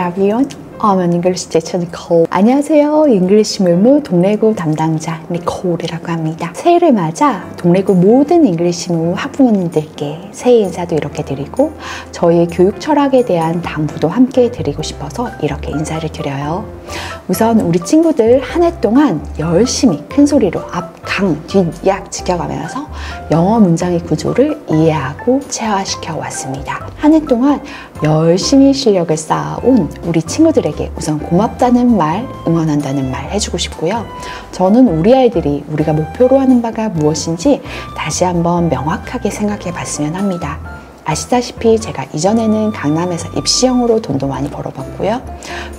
everyone. I'm an English teacher, Nicole. 안녕하세요. 잉글리시 물무 동래구 담당자 니콜이라고 합니다. 새해를 맞아 동래구 모든 잉글리시 물무 학부모님들께 새해 인사도 이렇게 드리고 저희의 교육 철학에 대한 당부도 함께 드리고 싶어서 이렇게 인사를 드려요. 우선 우리 친구들 한 해 동안 열심히 큰 소리로 앞, 강, 뒷, 약 지켜가면서 영어 문장의 구조를 이해하고 체화시켜 왔습니다. 한 해 동안 열심히 실력을 쌓아온 우리 친구들에게 우선 고맙다는 말, 응원한다는 말 해주고 싶고요. 저는 우리 아이들이 우리가 목표로 하는 바가 무엇인지 다시 한번 명확하게 생각해 봤으면 합니다. 아시다시피 제가 이전에는 강남에서 입시영어로 돈도 많이 벌어봤고요.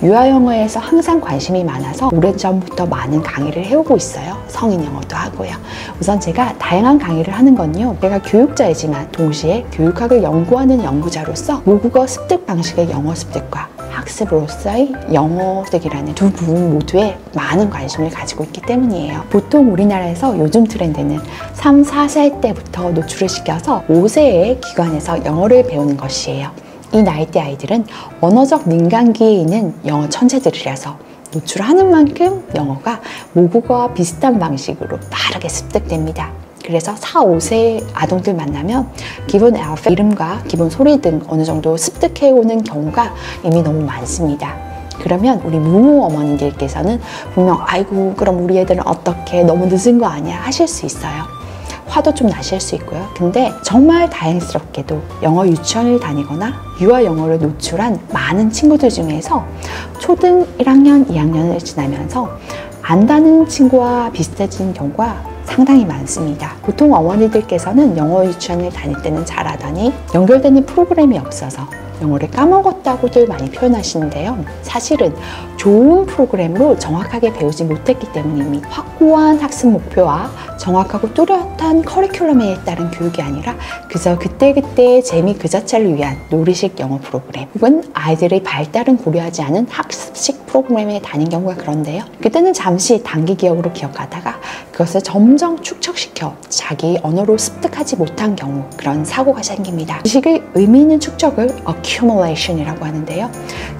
유아영어에서 항상 관심이 많아서 오래전부터 많은 강의를 해오고 있어요. 성인영어도 하고요. 우선 제가 다양한 강의를 하는 건요. 제가 교육자이지만 동시에 교육학을 연구하는 연구자로서 모국어 습득 방식의 영어 습득과 학습으로서의 영어 습득이라는 두 부분 모두에 많은 관심을 가지고 있기 때문이에요. 보통 우리나라에서 요즘 트렌드는 3, 4세 때부터 노출을 시켜서 5세의 기관에서 영어를 배우는 것이에요. 이 나이대 아이들은 언어적 민감기에 있는 영어 천재들이라서 노출하는 만큼 영어가 모국어와 비슷한 방식으로 빠르게 습득됩니다. 그래서 4, 5세 아동들 만나면 기본 알파벳 이름과 기본 소리 등 어느 정도 습득해오는 경우가 이미 너무 많습니다. 그러면 우리 무모 어머니들께서는 분명 아이고 그럼 우리 애들은 어떻게 너무 늦은 거 아니야 하실 수 있어요. 화도 좀 나실 수 있고요. 근데 정말 다행스럽게도 영어 유치원을 다니거나 유아 영어를 노출한 많은 친구들 중에서 초등 1학년, 2학년을 지나면서 안다는 친구와 비슷해지는 경우가 상당히 많습니다. 보통 어머니들께서는 영어 유치원을 다닐 때는 잘하더니 연결되는 프로그램이 없어서 영어를 까먹었다고들 많이 표현하시는데요. 사실은 좋은 프로그램으로 정확하게 배우지 못했기 때문입니다. 확고한 학습 목표와 정확하고 뚜렷한 커리큘럼에 따른 교육이 아니라 그저 그때그때 재미 그 자체를 위한 놀이식 영어 프로그램 혹은 아이들의 발달은 고려하지 않은 학습식 프로그램에 다닌 경우가 그런데요. 그때는 잠시 단기 기억으로 기억하다가 그것을 점점 축적시켜 자기 언어로 습득하지 못한 경우 그런 사고가 생깁니다. 지식의 의미 있는 축적을 accumulation이라고 하는데요.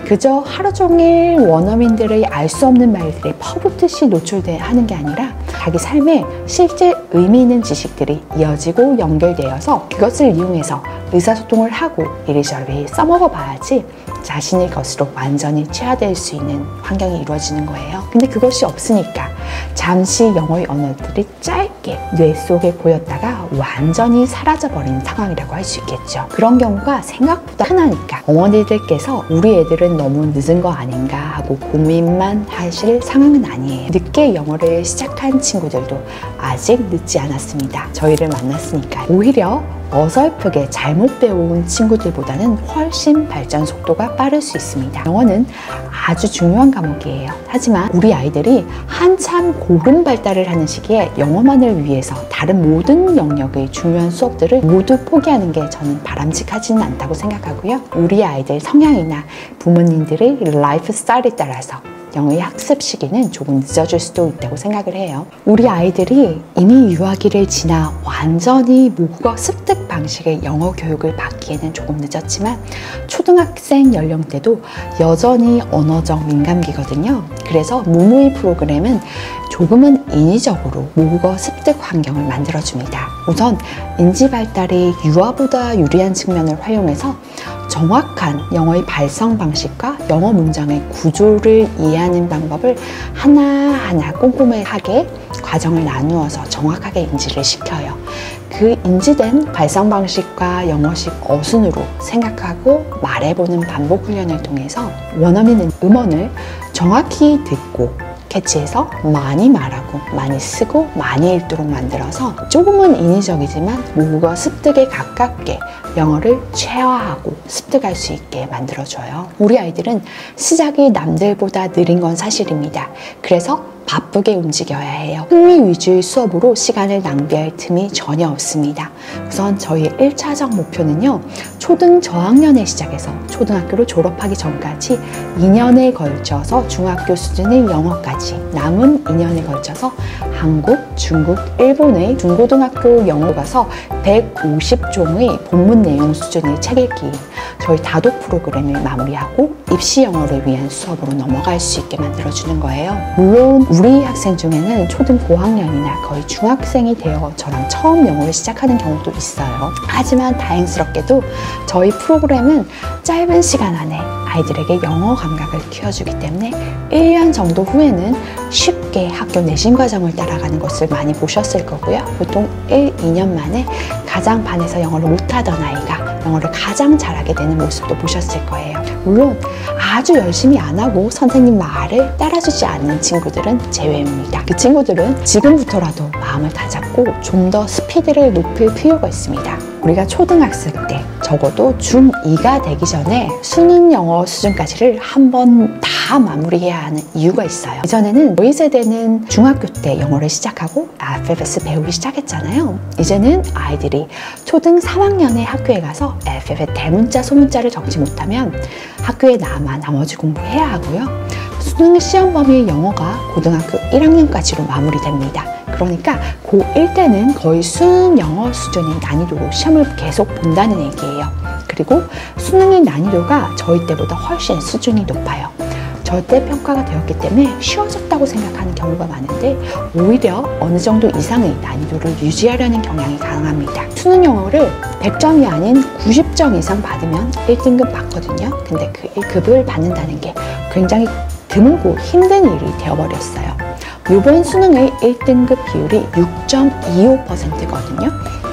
그저 하루 종일 원어민들의 알 수 없는 말들에 퍼붓듯이 노출하는 게 아니라 자기 삶에 실제 의미 있는 지식들이 이어지고 연결되어서 그것을 이용해서 의사소통을 하고 이리저리 써먹어 봐야지 자신의 것으로 완전히 체화될 수 있는 환경이 이루어지는 거예요. 근데 그것이 없으니까 잠시 영어의 언어들이 짧게 뇌 속에 보였다가 완전히 사라져버리는 상황이라고 할 수 있겠죠. 그런 경우가 생각보다 흔하니까 어머니들께서 우리 애들은 너무 늦은 거 아닌가 하고 고민만 하실 상황은 아니에요. 늦게 영어를 시작한 친구들도 아직 늦지 않았습니다. 저희를 만났으니까. 오히려 어설프게 잘못 배운 친구들보다는 훨씬 발전 속도가 빠를 수 있습니다. 영어는 아주 중요한 과목이에요. 하지만 우리 아이들이 한참 고른 발달을 하는 시기에 영어만을 위해서 다른 모든 영역의 중요한 수업들을 모두 포기하는 게 저는 바람직하지는 않다고 생각하고요. 우리 아이들 성향이나 부모님들의 라이프 스타일에 따라서 영어의 학습 시기는 조금 늦어질 수도 있다고 생각을 해요. 우리 아이들이 이미 유아기를 지나 완전히 모국어 습득 방식의 영어 교육을 받기에는 조금 늦었지만 초등학생 연령대도 여전히 언어적 민감기거든요. 그래서 무모의 프로그램은 조금은 인위적으로 모국어 습득 환경을 만들어줍니다. 우선 인지 발달이 유아보다 유리한 측면을 활용해서 정확한 영어의 발성 방식과 영어 문장의 구조를 이해하는 방법을 하나하나 꼼꼼하게 과정을 나누어서 정확하게 인지를 시켜요. 그 인지된 발성 방식과 영어식 어순으로 생각하고 말해보는 반복 훈련을 통해서 원어민 음원을 정확히 듣고 캐치해서 많이 말하고 많이 쓰고 많이 읽도록 만들어서 조금은 인위적이지만 모국어 습득에 가깝게 영어를 체화하고 습득할 수 있게 만들어줘요. 우리 아이들은 시작이 남들보다 느린 건 사실입니다. 그래서 바쁘게 움직여야 해요. 흥미 위주의 수업으로 시간을 낭비할 틈이 전혀 없습니다. 우선 저희 1차적 목표는요, 초등 저학년에 시작해서 초등학교를 졸업하기 전까지 2년에 걸쳐서 중학교 수준의 영어까지, 남은 2년에 걸쳐서 한국, 중국, 일본의 중고등학교 영어 가서 150종의 본문 내용 수준의 책 읽기, 저희 다독 프로그램을 마무리하고 입시 영어를 위한 수업으로 넘어갈 수 있게 만들어주는 거예요. 물론 우리 학생 중에는 초등 고학년이나 거의 중학생이 되어 저랑 처음 영어를 시작하는 경우도 있어요. 하지만 다행스럽게도 저희 프로그램은 짧은 시간 안에 아이들에게 영어 감각을 키워주기 때문에 1년 정도 후에는 쉽게 학교 내신 과정을 따라가는 것을 많이 보셨을 거고요. 보통 1, 2년 만에 가장 반에서 영어를 못하던 아이가 영어를 가장 잘하게 되는 모습도 보셨을 거예요. 물론 아주 열심히 안 하고 선생님 말을 따라주지 않는 친구들은 제외입니다. 그 친구들은 지금부터라도 마음을 다잡고 좀 더 스피드를 높일 필요가 있습니다. 우리가 초등학생 때 적어도 중2가 되기 전에 수능 영어 수준까지를 한번 다 마무리해야 하는 이유가 있어요. 이전에는 저희 세대는 중학교 때 영어를 시작하고 알파벳을 배우기 시작했잖아요. 이제는 아이들이 초등 3학년에 학교에 가서 알파벳 대문자 소문자를 적지 못하면 학교에 남아 나머지 공부해야 하고요. 수능 시험 범위의 영어가 고등학교 1학년까지로 마무리됩니다. 그러니까 고1 때는 거의 수능 영어 수준의 난이도로 시험을 계속 본다는 얘기예요. 그리고 수능의 난이도가 저희 때보다 훨씬 수준이 높아요. 절대 평가가 되었기 때문에 쉬워졌다고 생각하는 경우가 많은데 오히려 어느 정도 이상의 난이도를 유지하려는 경향이 강합니다. 수능 영어를 100점이 아닌 90점 이상 받으면 1등급 받거든요. 근데 그 1급을 받는다는 게 굉장히 드물고 힘든 일이 되어버렸어요. 이번 수능의 1등급 비율이 6.25%거든요.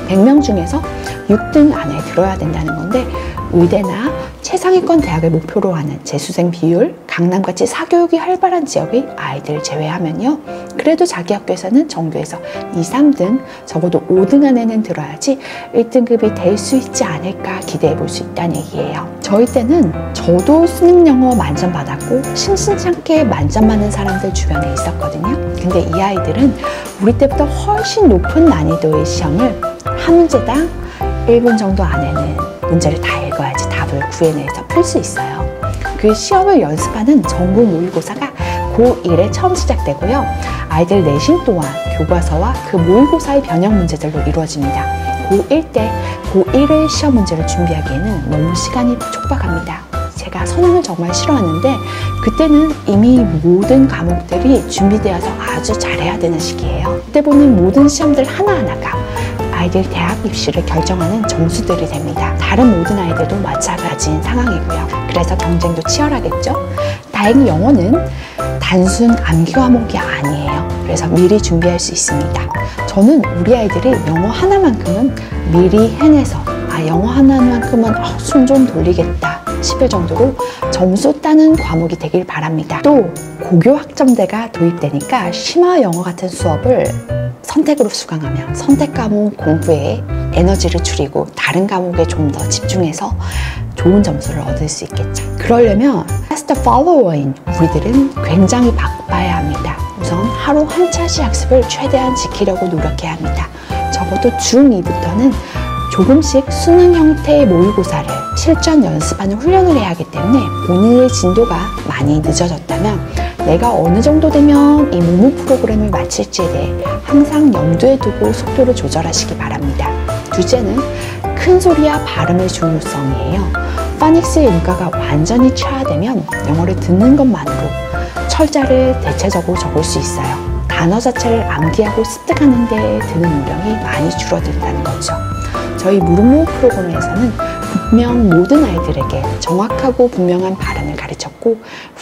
100명 중에서 6등 안에 들어야 된다는 건데 의대나 최상위권 대학을 목표로 하는 재수생 비율, 강남같이 사교육이 활발한 지역의 아이들 제외하면요. 그래도 자기 학교에서는 전교에서 2, 3등, 적어도 5등 안에는 들어야지 1등급이 될 수 있지 않을까 기대해 볼 수 있다는 얘기예요. 저희 때는 저도 수능 영어 만점 받았고 심심치 않게 만점 받는 사람들 주변에 있었거든요. 근데 이 아이들은 우리 때보다 훨씬 높은 난이도의 시험을 한 문제당 1분 정도 안에는 문제를 다 읽어야지 답을 구해내서 풀 수 있어요. 그 시험을 연습하는 전국 모의고사가 고1에 처음 시작되고요. 아이들 내신 또한 교과서와 그 모의고사의 변형 문제들로 이루어집니다. 고1 때 고1의 시험 문제를 준비하기에는 너무 시간이 촉박합니다. 제가 선행을 정말 싫어하는데 그때는 이미 모든 과목들이 준비되어서 아주 잘해야 되는 시기예요. 그때 보는 모든 시험들 하나하나가 아이들 대학 입시를 결정하는 점수들이 됩니다. 다른 모든 아이들도 마찬가지인 상황이고요. 그래서 경쟁도 치열하겠죠? 다행히 영어는 단순 암기 과목이 아니에요. 그래서 미리 준비할 수 있습니다. 저는 우리 아이들이 영어 하나만큼은 미리 해내서 영어 하나만큼은 숨 좀 돌리겠다 싶을 정도로 점수 따는 과목이 되길 바랍니다. 또 고교 학점제가 도입되니까 심화 영어 같은 수업을 선택으로 수강하면 선택 과목 공부에 에너지를 줄이고 다른 과목에 좀 더 집중해서 좋은 점수를 얻을 수 있겠죠. 그러려면 fast follower인 우리들은 굉장히 바빠야 합니다. 우선 하루 한 차시 학습을 최대한 지키려고 노력해야 합니다. 적어도 중2부터는 조금씩 수능 형태의 모의고사를 실전 연습하는 훈련을 해야 하기 때문에 본인의 진도가 많이 늦어졌다면 내가 어느 정도 되면 이 모모 프로그램을 마칠지에 대해 항상 염두에 두고 속도를 조절하시기 바랍니다. 둘째는 큰 소리와 발음의 중요성이에요. 파닉스의 음가가 완전히 최하되면 영어를 듣는 것만으로 철자를 대체적으로 적을 수 있어요. 단어 자체를 암기하고 습득하는 데 드는 노력이 많이 줄어든다는 거죠. 저희 무르모 프로그램에서는 분명 모든 아이들에게 정확하고 분명한 발음을 가르쳤고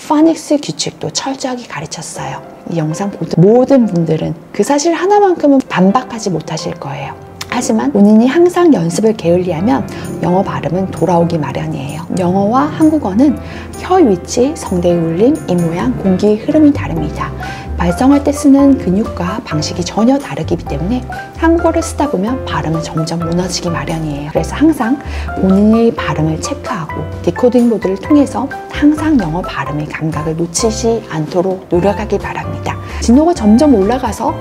파닉스 규칙도 철저하게 가르쳤어요. 이 영상 보는 모든 분들은 그 사실 하나만큼은 반박하지 못하실 거예요. 하지만 본인이 항상 연습을 게을리하면 영어 발음은 돌아오기 마련이에요. 영어와 한국어는 혀 위치, 성대의 울림, 입 모양, 공기의 흐름이 다릅니다. 발성할 때 쓰는 근육과 방식이 전혀 다르기 때문에 한국어를 쓰다 보면 발음은 점점 무너지기 마련이에요. 그래서 항상 본인의 발음을 체크하고 디코딩 보드를 통해서 항상 영어 발음의 감각을 놓치지 않도록 노력하기 바랍니다. 진도가 점점 올라가서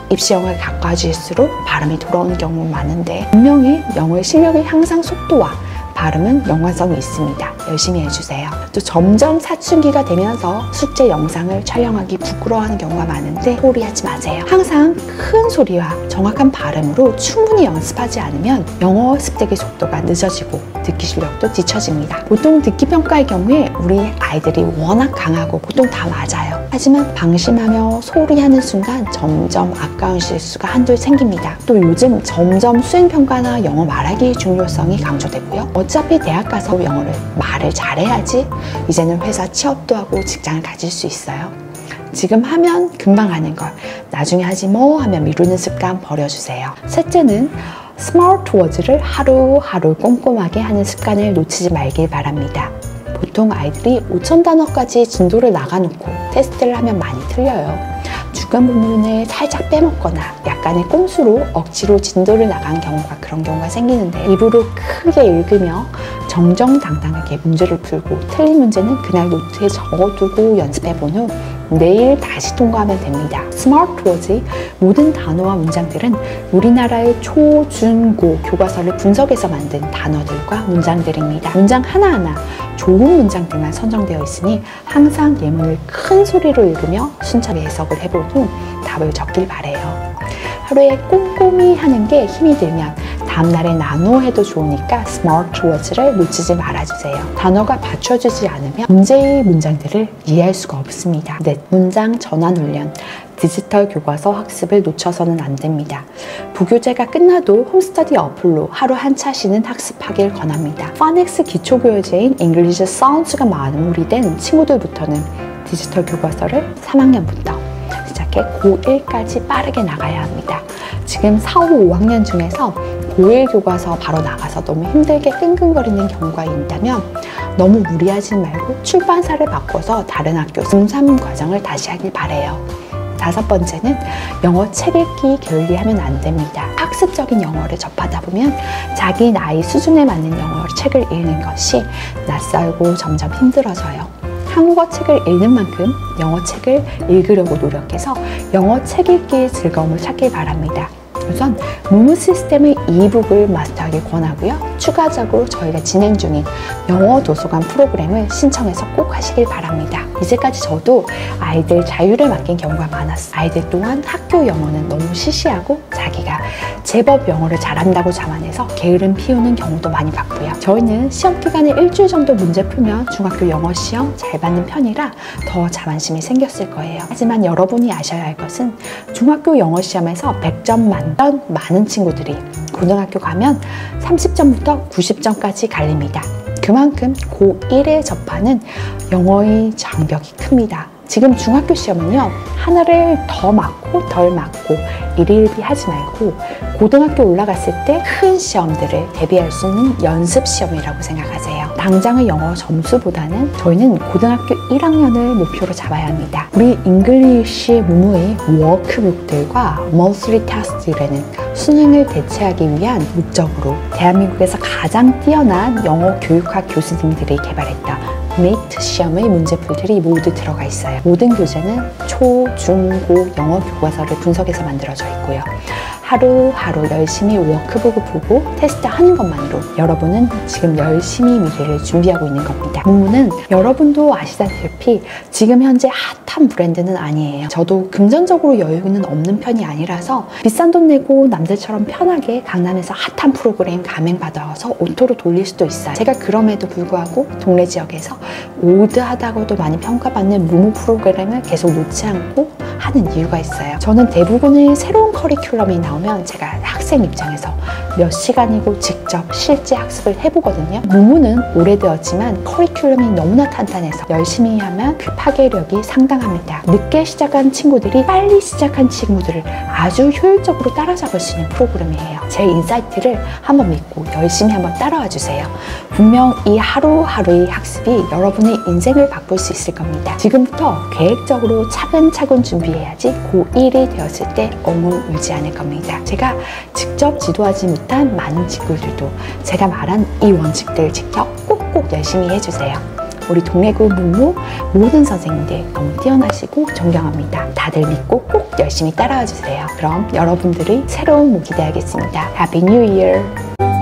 입시영어에 가까워질수록 발음이 돌아오는 경우가 많은데 분명히 영어의 실력의 향상 속도와 발음은 연관성이 있습니다. 열심히 해주세요. 또 점점 사춘기가 되면서 숙제 영상을 촬영하기 부끄러워하는 경우가 많은데 소리하지 마세요. 항상 큰 소리와 정확한 발음으로 충분히 연습하지 않으면 영어 습득의 속도가 늦어지고 듣기 실력도 뒤처집니다. 보통 듣기 평가의 경우에 우리 아이들이 워낙 강하고 보통 다 맞아요. 하지만 방심하며 소리하는 순간 점점 아까운 실수가 한둘 생깁니다. 또 요즘 점점 수행평가나 영어 말하기의 중요성이 강조되고요. 어차피 대학 가서 영어를 말을 잘해야지 이제는 회사 취업도 하고 직장을 가질 수 있어요. 지금 하면 금방 하는 걸 나중에 하지 뭐 하며 미루는 습관 버려주세요. 셋째는 스마트 워즈를 하루하루 꼼꼼하게 하는 습관을 놓치지 말길 바랍니다. 보통 아이들이 5,000단어까지 진도를 나가놓고 테스트를 하면 많이 틀려요. 중간 부분을 살짝 빼먹거나 약간의 꼼수로 억지로 진도를 나간 경우가 그런 경우가 생기는데 입으로 크게 읽으며 정정당당하게 문제를 풀고 틀린 문제는 그날 노트에 적어두고 연습해본 후 내일 다시 통과하면 됩니다. 스마트 워즈의 모든 단어와 문장들은 우리나라의 초, 중, 고 교과서를 분석해서 만든 단어들과 문장들입니다. 문장 하나하나 좋은 문장들만 선정되어 있으니 항상 예문을 큰 소리로 읽으며 순차게 해석을 해본 후 답을 적길 바래요. 하루에 꼼꼼히 하는 게 힘이 들면 다음날에 나누어 해도 좋으니까 스마트 워즈를 놓치지 말아주세요. 단어가 받쳐주지 않으면 문제의 문장들을 이해할 수가 없습니다. 넷, 문장 전환 훈련. 디지털 교과서 학습을 놓쳐서는 안 됩니다. 부교재가 끝나도 홈스터디 어플로 하루 한 차씩은 학습하길 권합니다. 파넥스 기초교재인 잉글리시 사운드가 마무리된 친구들부터는 디지털 교과서를 3학년부터 시작해 고1까지 빠르게 나가야 합니다. 지금 4, 5, 5학년 중에서 고1 교과서 바로 나가서 너무 힘들게 끙끙거리는 경우가 있다면 너무 무리하지 말고 출판사를 바꿔서 다른 학교 중3 과정을 다시 하길 바래요. 다섯 번째는 영어 책 읽기 게을리하면 안 됩니다. 학습적인 영어를 접하다 보면 자기 나이 수준에 맞는 영어 책을 읽는 것이 낯설고 점점 힘들어져요. 한국어 책을 읽는 만큼 영어 책을 읽으려고 노력해서 영어 책 읽기의 즐거움을 찾길 바랍니다. 우선 무무 시스템의 이북을 마스터하길 권하고요. 추가적으로 저희가 진행 중인 영어 도서관 프로그램을 신청해서 꼭 하시길 바랍니다. 이제까지 저도 아이들 자율에 맡긴 경우가 많았어요. 아이들 또한 학교 영어는 너무 시시하고 자기가 제법 영어를 잘한다고 자만해서 게으름 피우는 경우도 많이 봤고요. 저희는 시험 기간에 일주일 정도 문제 풀면 중학교 영어 시험 잘 받는 편이라 더 자만심이 생겼을 거예요. 하지만 여러분이 아셔야 할 것은 중학교 영어 시험에서 100점 만점 많은 친구들이 고등학교 가면 30점부터 90점까지 갈립니다. 그만큼 고1에 접하는 영어의 장벽이 큽니다. 지금 중학교 시험은요, 하나를 더 맞고 덜 맞고 일일비 하지 말고 고등학교 올라갔을 때 큰 시험들을 대비할 수 있는 연습 시험이라고 생각하세요. 당장의 영어 점수보다는 저희는 고등학교 1학년을 목표로 잡아야 합니다. 우리 잉글리시 무무의 워크북들과 monthly test라는 수능을 대체하기 위한 목적으로 대한민국에서 가장 뛰어난 영어 교육학 교수님들이 개발했다 메이트 시험의 문제풀들이 모두 들어가 있어요. 모든 교재는 초, 중, 고 영어 교과서를 분석해서 만들어져 있고요. 하루하루 열심히 워크북을 보고 테스트하는 것만으로 여러분은 지금 열심히 미래를 준비하고 있는 겁니다. 무무는 여러분도 아시다시피 지금 현재 핫한 브랜드는 아니에요. 저도 금전적으로 여유는 없는 편이 아니라서 비싼 돈 내고 남들처럼 편하게 강남에서 핫한 프로그램 감행받아서 오토로 돌릴 수도 있어요. 제가 그럼에도 불구하고 동네 지역에서 올드하다고도 많이 평가받는 무무 프로그램을 계속 놓지 않고 하는 이유가 있어요. 저는 대부분의 새로운 커리큘럼이 나오면 제가 학생 입장에서 몇 시간이고 직접 실제 학습을 해보거든요. 무무는 오래되었지만 커리큘럼이 너무나 탄탄해서 열심히 하면 그 파괴력이 상당합니다. 늦게 시작한 친구들이 빨리 시작한 친구들을 아주 효율적으로 따라잡을 수 있는 프로그램이에요. 제 인사이트를 한번 믿고 열심히 한번 따라와 주세요. 분명 이 하루하루의 학습이 여러분의 인생을 바꿀 수 있을 겁니다. 지금부터 계획적으로 차근차근 준비해야지 고1이 되었을 때 엉엉 울지 않을 겁니다. 제가 직접 지도하지 못한 많은 친구들도 제가 말한 이 원칙들을 지켜 꼭꼭 열심히 해주세요. 우리 동래구 무무 모든 선생님들 너무 뛰어나시고 존경합니다. 다들 믿고 꼭 열심히 따라와 주세요. 그럼 여러분들의 새로운 무 기대하겠습니다. Happy New Year!